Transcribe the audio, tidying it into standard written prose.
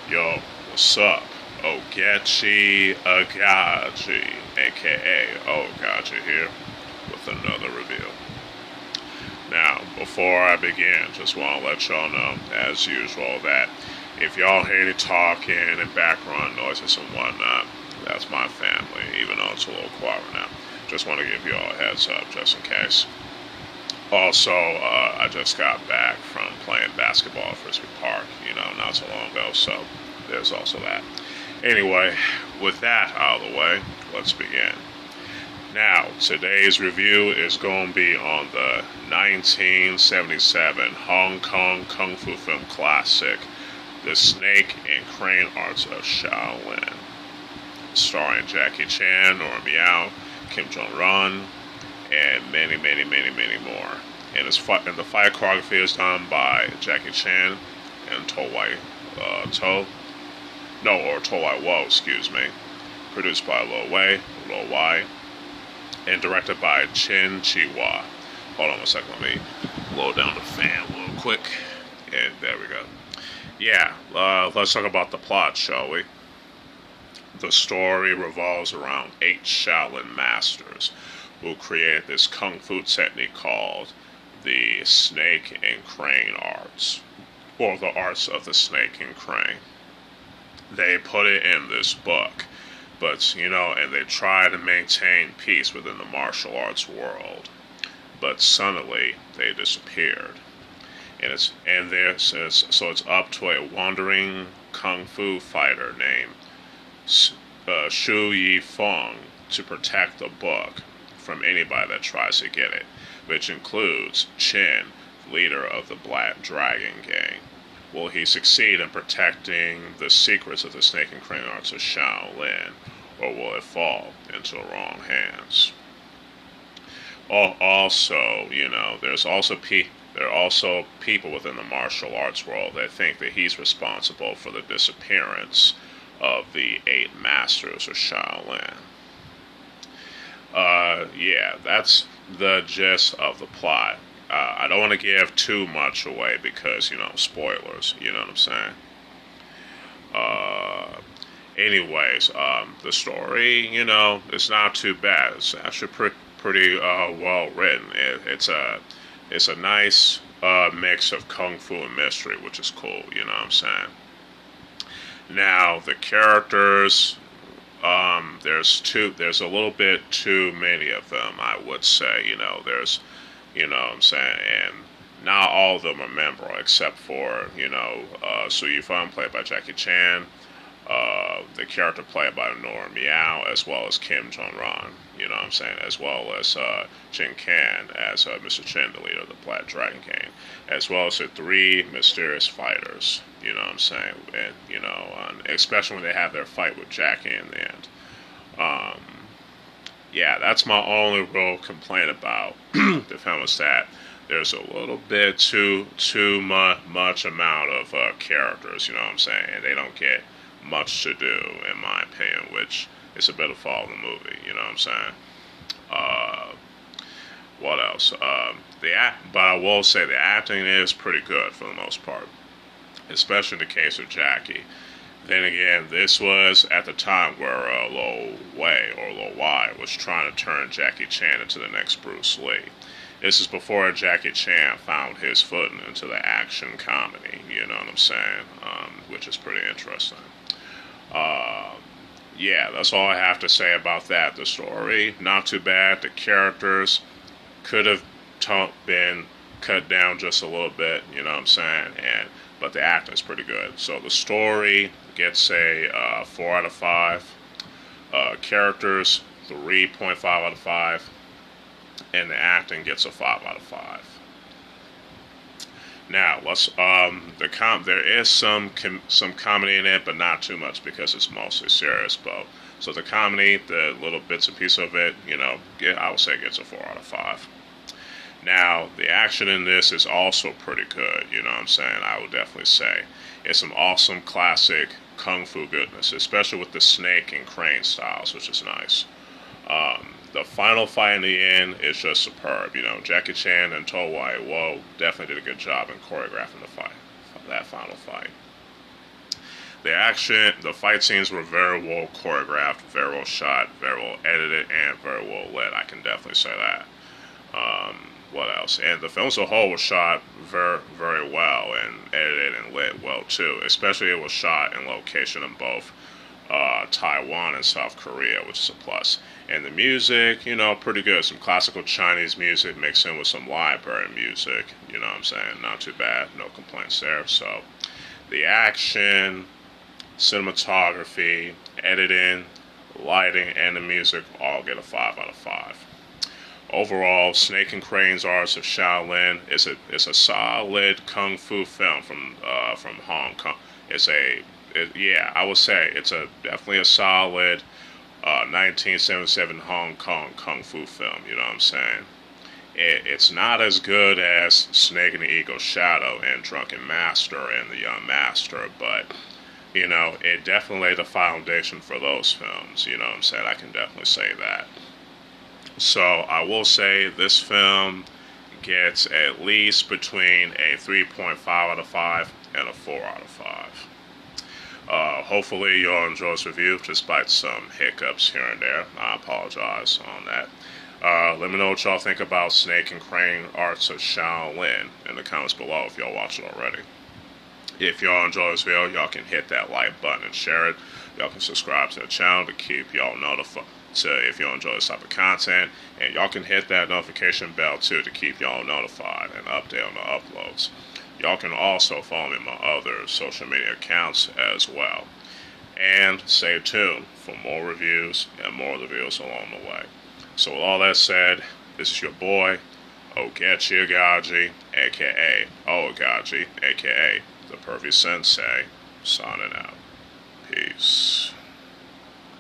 Yo, what's up? Ogechi Aghaji, aka Oaghaji here, with another review. Now, before I begin, just want to let y'all know, as usual, that if y'all hear any talking and background noises and whatnot, that's my family, even though it's a little quiet now. Just want to give y'all a heads up, just in case. Also, I just got back from playing basketball at Frisbee Park, not so long ago, so there's also that. Anyway, with that out of the way, let's begin. Now, today's review is going to be on the 1977 Hong Kong Kung Fu film classic, The Snake and Crane Arts of Shaolin, starring Jackie Chan, Nora Miao, Kim Jong-un, and many, many, many, many more. And the fight choreography is done by Jackie Chan and Wai-Wo, excuse me. Produced by Lo Wai, and directed by Chi-Hwa. Hold on a second, let me lower down the fan a little quick. And there we go. Yeah, let's talk about the plot, shall we? The story revolves around 8 Shaolin masters who created this kung fu technique called the snake and crane arts, or the arts of the snake and crane. They put it in this book, but and they try to maintain peace within the martial arts world, but suddenly they disappeared, and it's up to a wandering kung fu fighter named Shu Fong to protect the book from anybody that tries to get it, which includes Chen, leader of the Black Dragon Gang. Will he succeed in protecting the secrets of the snake and crane arts of Shaolin, or will it fall into the wrong hands? Also, there are also people within the martial arts world that think that he's responsible for the disappearance of the 8 masters of Shaolin. That's the gist of the plot. I don't want to give too much away because, spoilers, you know what I'm saying? Anyways, the story, it's not too bad. It's actually pretty well written. It's a nice mix of kung fu and mystery, which is cool, you know what I'm saying? Now, the characters, there's a little bit too many of them, I would say. There's, what I'm saying, and not all of them are memorable except for, Su Yifeng, played by Jackie Chan, the character played by Nora Miao, as well as Kim Jong-un, what I'm saying, as well as Jin Kan as Mr. Chen, the leader of the Black Dragon Gang, as well as the 3 mysterious fighters, what I'm saying, and, especially when they have their fight with Jackie in the end. That's my only real complaint about the film, is that there's a little bit too much amount of characters, what I'm saying, and they don't get much to do, in my opinion, which is a bit of fault in the movie, what I'm saying. What else? But I will say the acting is pretty good for the most part, especially in the case of Jackie. Then again, this was at the time where Lo Wai was trying to turn Jackie Chan into the next Bruce Lee. This is before Jackie Chan found his footing into the action comedy, you know what I'm saying, which is pretty interesting. That's all I have to say about that. The story, not too bad. The characters could have been cut down just a little bit, you know what I'm saying, but the acting is pretty good. So the story gets a 4 out of 5. Characters, 3.5 out of 5. And the acting gets a 5 out of 5. Now, there is some comedy in it, but not too much because it's mostly serious. So the comedy, the little bits and pieces of it, I would say it gets a 4 out of 5. Now, the action in this is also pretty good, you know what I'm saying? I would definitely say it's some awesome classic kung fu goodness, especially with the snake and crane styles, which is nice. The final fight in the end is just superb. Jackie Chan and Wai-Wo definitely did a good job in choreographing that final fight. The action, the fight scenes were very well choreographed, very well shot, very well edited, and very well lit. I can definitely say that. What else? And the film as a whole was shot very, very well and edited and lit well too. Especially it was shot in location in both Taiwan and South Korea, which is a plus. And the music, pretty good. Some classical Chinese music mixed in with some library music. You know what I'm saying? Not too bad. No complaints there. So the action, cinematography, editing, lighting, and the music all get a 5 out of 5. Overall, Snake and Crane's Arts of Shaolin is a solid kung fu film from Hong Kong. I would say it's definitely a solid 1977 Hong Kong kung fu film. You know what I'm saying? It's not as good as Snake and the Eagle's Shadow and Drunken Master and The Young Master, but it definitely laid the foundation for those films. You know what I'm saying? I can definitely say that. So I will say this film gets at least between a 3.5 out of 5 and a 4 out of 5. Hopefully you'll enjoy this review despite some hiccups here and there. I apologize on that. Let me know what y'all think about Snake and Crane Arts of Shaolin in the comments below if y'all watched it already. If y'all enjoy this video, y'all can hit that like button and share it. Y'all can subscribe to the channel to keep y'all notified if you enjoy this type of content. And y'all can hit that notification bell too to keep y'all notified and update on the uploads. Y'all can also follow me on my other social media accounts as well. And stay tuned for more reviews and more of the videos along the way. So with all that said, this is your boy, Ogechi Aghaji, aka Oaghaji, aka the Pervy Sensei, signing out. Peace.